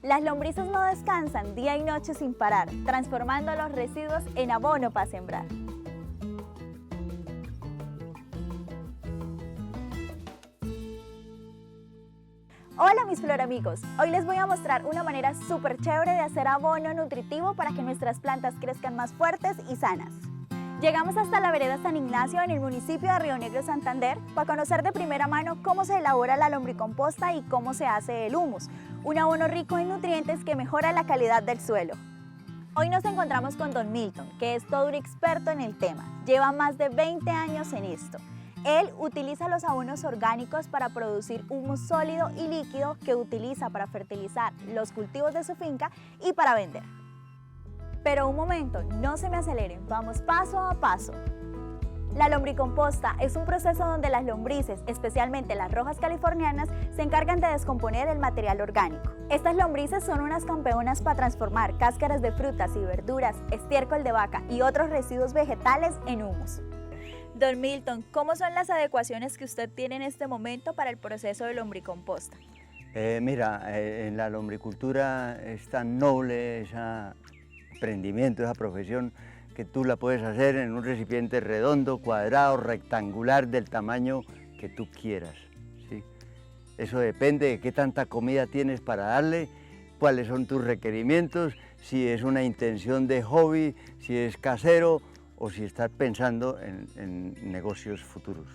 Las lombrices no descansan día y noche sin parar, transformando los residuos en abono para sembrar. Hola mis floramigos, hoy les voy a mostrar una manera súper chévere de hacer abono nutritivo para que nuestras plantas crezcan más fuertes y sanas. Llegamos hasta la vereda San Ignacio en el municipio de Río Negro, Santander, para conocer de primera mano cómo se elabora la lombricomposta y cómo se hace el humus, un abono rico en nutrientes que mejora la calidad del suelo. Hoy nos encontramos con Don Milton, que es todo un experto en el tema, lleva más de 20 años en esto. Él utiliza los abonos orgánicos para producir humus sólido y líquido que utiliza para fertilizar los cultivos de su finca y para vender. Pero un momento, no se me aceleren, vamos paso a paso. La lombricomposta es un proceso donde las lombrices, especialmente las rojas californianas, se encargan de descomponer el material orgánico. Estas lombrices son unas campeonas para transformar cáscaras de frutas y verduras, estiércol de vaca y otros residuos vegetales en humus. Don Milton, ¿cómo son las adecuaciones que usted tiene en este momento para el proceso de lombricomposta? En la lombricultura es tan noble ese emprendimiento, esa profesión, que tú la puedes hacer en un recipiente redondo, cuadrado, rectangular, del tamaño que tú quieras, ¿sí? Eso depende de qué tanta comida tienes para darle, cuáles son tus requerimientos, si es una intención de hobby, si es casero, o si estás pensando en negocios futuros.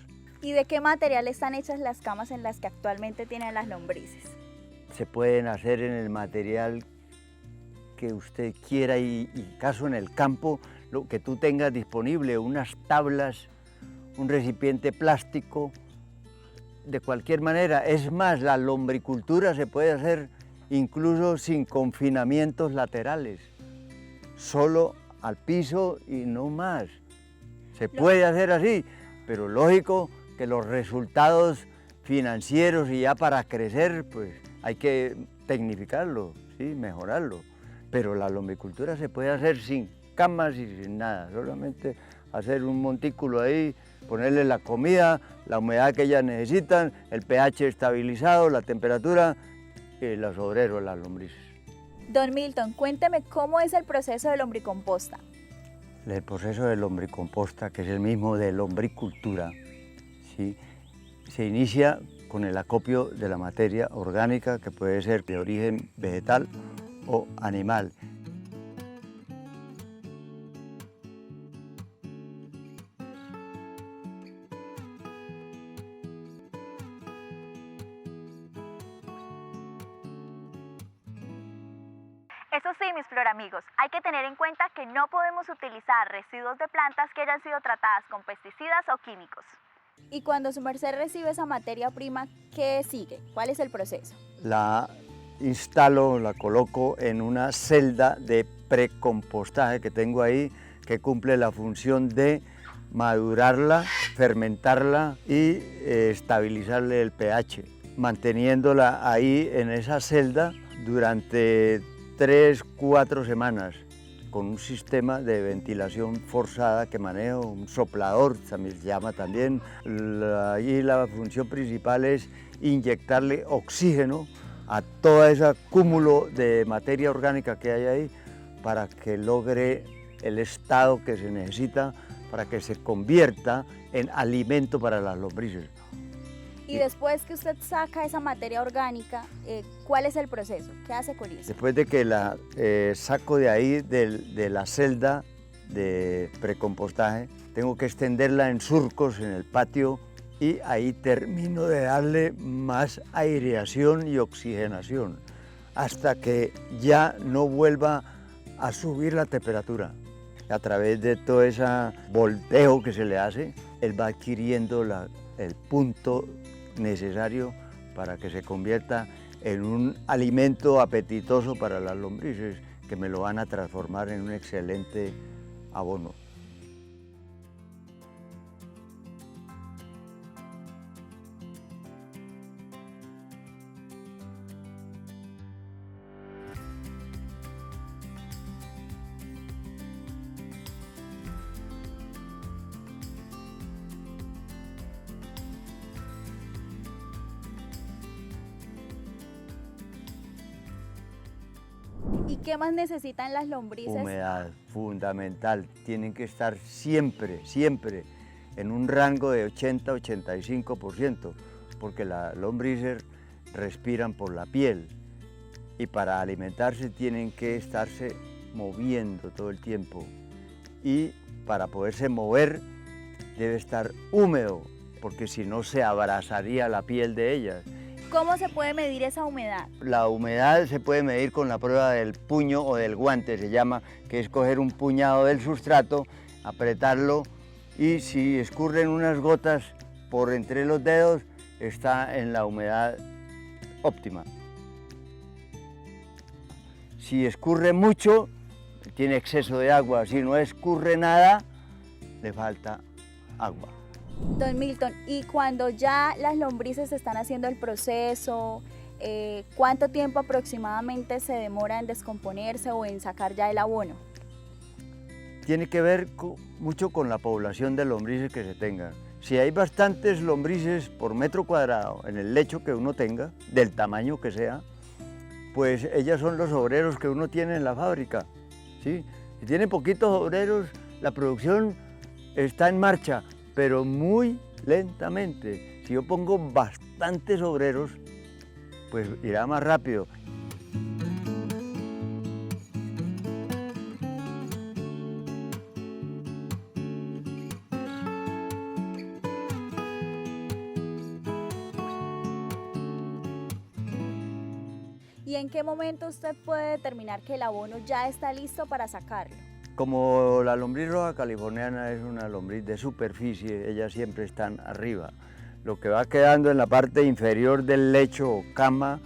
¿Y de qué material están hechas las camas en las que actualmente tienen las lombrices? Se pueden hacer en el material que usted quiera y caso en el campo, lo que tú tengas disponible, unas tablas, un recipiente plástico, de cualquier manera. Es más, la lombricultura se puede hacer incluso sin confinamientos laterales, solo al piso y no más. Se puede hacer así, pero lógico que los resultados financieros y ya para crecer, pues hay que tecnificarlo, ¿sí? Mejorarlo. Pero la lombricultura se puede hacer sin camas y sin nada, solamente hacer un montículo ahí, ponerle la comida, la humedad que ellas necesitan, el pH estabilizado, la temperatura y los obreros, las lombrices. Don Milton, cuénteme cómo es el proceso de lombricomposta. El proceso de lombricomposta, que es el mismo de lombricultura, ¿sí? Se inicia con el acopio de la materia orgánica, que puede ser de origen vegetal o animal. Eso sí, mis floramigos, hay que tener en cuenta que no podemos utilizar residuos de plantas que hayan sido tratadas con pesticidas o químicos. Y cuando su merced recibe esa materia prima, ¿qué sigue? ¿Cuál es el proceso? La instalo, la coloco en una celda de precompostaje que tengo ahí, que cumple la función de madurarla, fermentarla y estabilizarle el pH, manteniéndola ahí en esa celda durante 3-4 semanas, con un sistema de ventilación forzada que manejo, un soplador, también se llama también. Ahí la función principal es inyectarle oxígeno a todo ese cúmulo de materia orgánica que hay ahí para que logre el estado que se necesita para que se convierta en alimento para las lombrices. Y después que usted saca esa materia orgánica, ¿cuál es el proceso? ¿Qué hace con eso? Después de que la saco de ahí, de la celda de precompostaje, tengo que extenderla en surcos en el patio y ahí termino de darle más aireación y oxigenación hasta que ya no vuelva a subir la temperatura. A través de todo ese volteo que se le hace, él va adquiriendo el punto necesario para que se convierta en un alimento apetitoso para las lombrices, que me lo van a transformar en un excelente abono. qué más necesitan las lombrices? Humedad, fundamental. Tienen que estar siempre, siempre en un rango de 80-85%, porque las lombrices respiran por la piel y para alimentarse tienen que estarse moviendo todo el tiempo. Y para poderse mover debe estar húmedo, porque si no se abrasaría la piel de ellas. ¿Cómo se puede medir esa humedad? La humedad se puede medir con la prueba del puño o del guante, se llama, que es coger un puñado del sustrato, apretarlo y si escurren unas gotas por entre los dedos, está en la humedad óptima. Si escurre mucho, tiene exceso de agua. Si no escurre nada, le falta agua. Don Milton, y cuando ya las lombrices están haciendo el proceso, ¿cuánto tiempo aproximadamente se demora en descomponerse o en sacar ya el abono? Tiene que ver mucho con la población de lombrices que se tenga. Si hay bastantes lombrices por metro cuadrado en el lecho que uno tenga, del tamaño que sea, pues ellas son los obreros que uno tiene en la fábrica, ¿sí? Si tiene poquitos obreros, la producción está en marcha, pero muy lentamente. Si yo pongo bastantes obreros, pues irá más rápido. ¿Y en qué momento usted puede determinar que el abono ya está listo para sacarlo? Como la lombriz roja californiana es una lombriz de superficie, ellas siempre están arriba. Lo que va quedando en la parte inferior del lecho o cama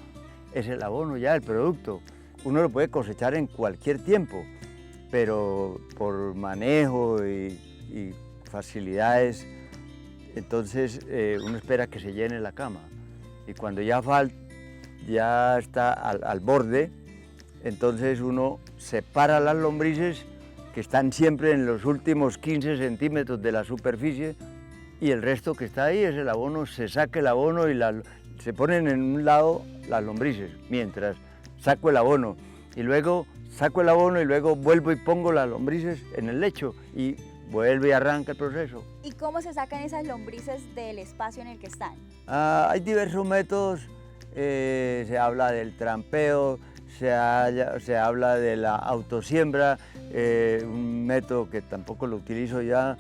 es el abono ya, el producto. Uno lo puede cosechar en cualquier tiempo, pero por manejo y facilidades, entonces uno espera que se llene la cama. Y cuando ya está al borde, entonces uno separa las lombrices que están siempre en los últimos 15 centímetros de la superficie y el resto que está ahí es el abono, se saca el abono y se ponen en un lado las lombrices, mientras saco el abono y luego saco el abono y luego vuelvo y pongo las lombrices en el lecho y vuelve y arranca el proceso. ¿Y cómo se sacan esas lombrices del espacio en el que están? Hay diversos métodos, se habla del trampeo, se habla de la autosiembra, un método que tampoco lo utilizo ya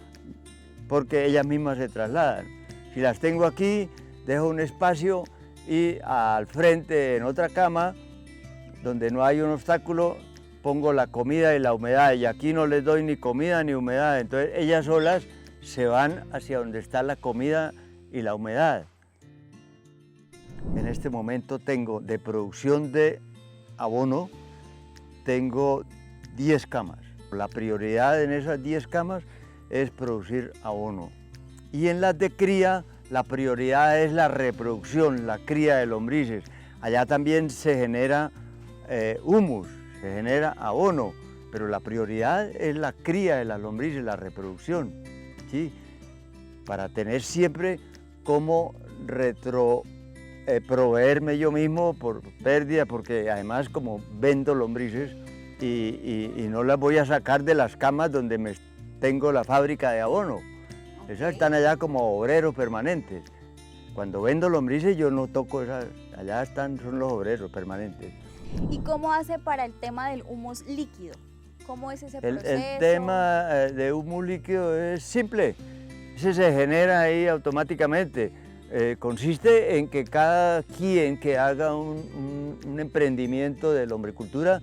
porque ellas mismas se trasladan. Si las tengo aquí, dejo un espacio y al frente, en otra cama, donde no hay un obstáculo, pongo la comida y la humedad y aquí no les doy ni comida ni humedad, entonces ellas solas se van hacia donde está la comida y la humedad. En este momento tengo de producción de abono, tengo 10 camas. La prioridad en esas 10 camas es producir abono. Y en las de cría, la prioridad es la reproducción, la cría de lombrices. Allá también se genera humus, se genera abono, pero la prioridad es la cría de las lombrices, la reproducción, ¿sí? Para tener siempre cómo proveerme yo mismo por pérdida, porque además como vendo lombrices y no las voy a sacar de las camas donde tengo la fábrica de abono. Esas están allá como obreros permanentes. Cuando vendo lombrices yo no toco esas, allá son los obreros permanentes. ¿Y cómo hace para el tema del humus líquido? ¿Cómo es ese proceso? El tema de humus líquido es simple, ese se genera ahí automáticamente. Consiste en que cada quien que haga un emprendimiento de lombricultura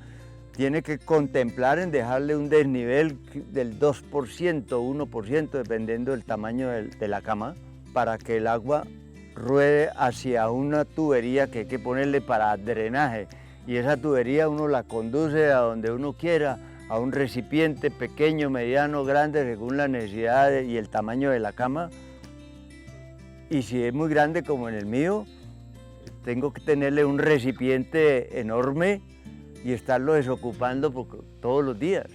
tiene que contemplar en dejarle un desnivel del 2%, 1%, dependiendo del tamaño de la cama, para que el agua ruede hacia una tubería que hay que ponerle para drenaje. Y esa tubería uno la conduce a donde uno quiera, a un recipiente pequeño, mediano, grande, según la necesidad y el tamaño de la cama. Y si es muy grande como en el mío, tengo que tenerle un recipiente enorme y estarlo desocupando todos los días.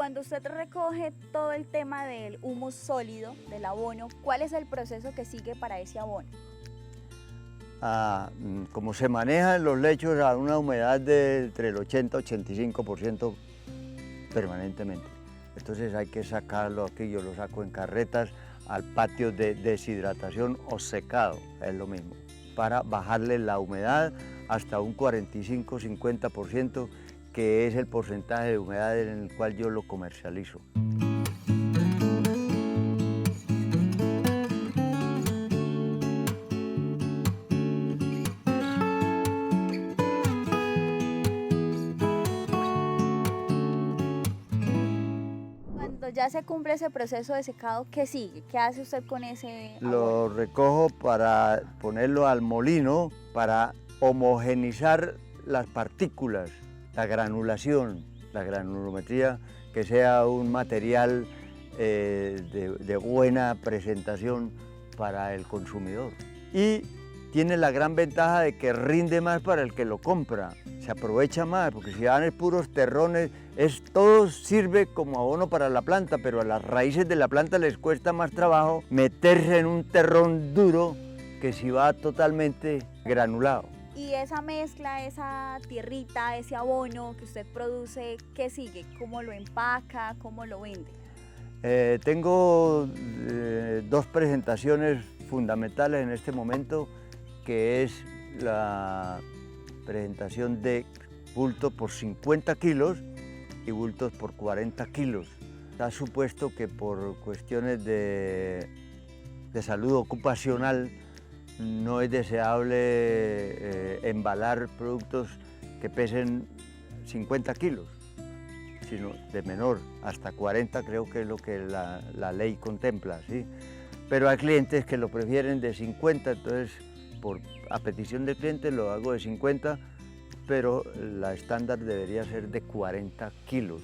cuando usted recoge todo el tema del humus sólido, del abono, ¿cuál es el proceso que sigue para ese abono? Como se manejan los lechos a una humedad de entre el 80 y 85% permanentemente. Entonces hay que sacarlo aquí, yo lo saco en carretas al patio de deshidratación o secado, es lo mismo, para bajarle la humedad hasta un 45-50%, que es el porcentaje de humedad en el cual yo lo comercializo. Cuando ya se cumple ese proceso de secado, ¿qué sigue? ¿Qué hace usted con ese abono? Lo recojo para ponerlo al molino, para homogenizar las partículas, la granulación, la granulometría, que sea un material de buena presentación para el consumidor. Y tiene la gran ventaja de que rinde más para el que lo compra, se aprovecha más, porque si dan puros terrones, todo sirve como abono para la planta, pero a las raíces de la planta les cuesta más trabajo meterse en un terrón duro que si va totalmente granulado. Y esa mezcla, esa tierrita, ese abono que usted produce, ¿qué sigue? ¿Cómo lo empaca? ¿Cómo lo vende? Tengo dos presentaciones fundamentales en este momento, que es la presentación de bulto por 50 kilos y bultos por 40 kilos. Está supuesto que por cuestiones de salud ocupacional no es deseable embalar productos que pesen 50 kilos, sino de menor, hasta 40 creo que es lo que la ley contempla, ¿sí? Pero hay clientes que lo prefieren de 50, entonces a petición del cliente lo hago de 50, pero la estándar debería ser de 40 kilos.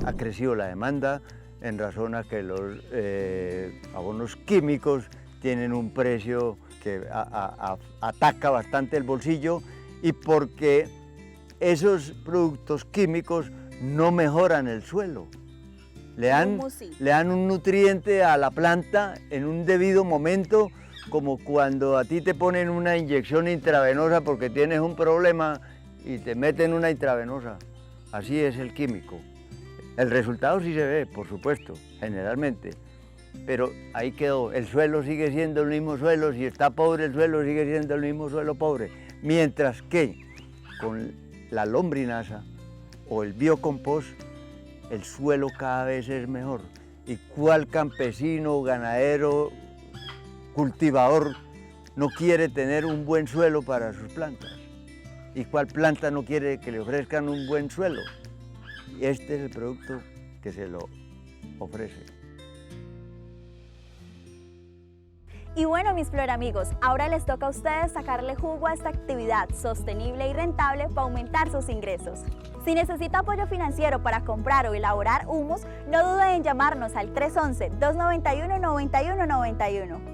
Ha crecido la demanda en razón a que los abonos químicos tienen un precio que ataca bastante el bolsillo, y porque esos productos químicos no mejoran el suelo. Le dan un nutriente a la planta en un debido momento, como cuando a ti te ponen una inyección intravenosa porque tienes un problema y te meten una intravenosa. Así es el químico. El resultado sí se ve, por supuesto, generalmente, pero ahí quedó. El suelo sigue siendo el mismo suelo, si está pobre el suelo sigue siendo el mismo suelo pobre, mientras que con la lombrinaza o el biocompost el suelo cada vez es mejor. ¿Y cuál campesino, ganadero, cultivador no quiere tener un buen suelo para sus plantas? ¿Y cuál planta no quiere que le ofrezcan un buen suelo? Y este es el producto que se lo ofrece. Y bueno, mis floramigos, ahora les toca a ustedes sacarle jugo a esta actividad sostenible y rentable para aumentar sus ingresos. Si necesita apoyo financiero para comprar o elaborar humus, no duden en llamarnos al 311-291-9191.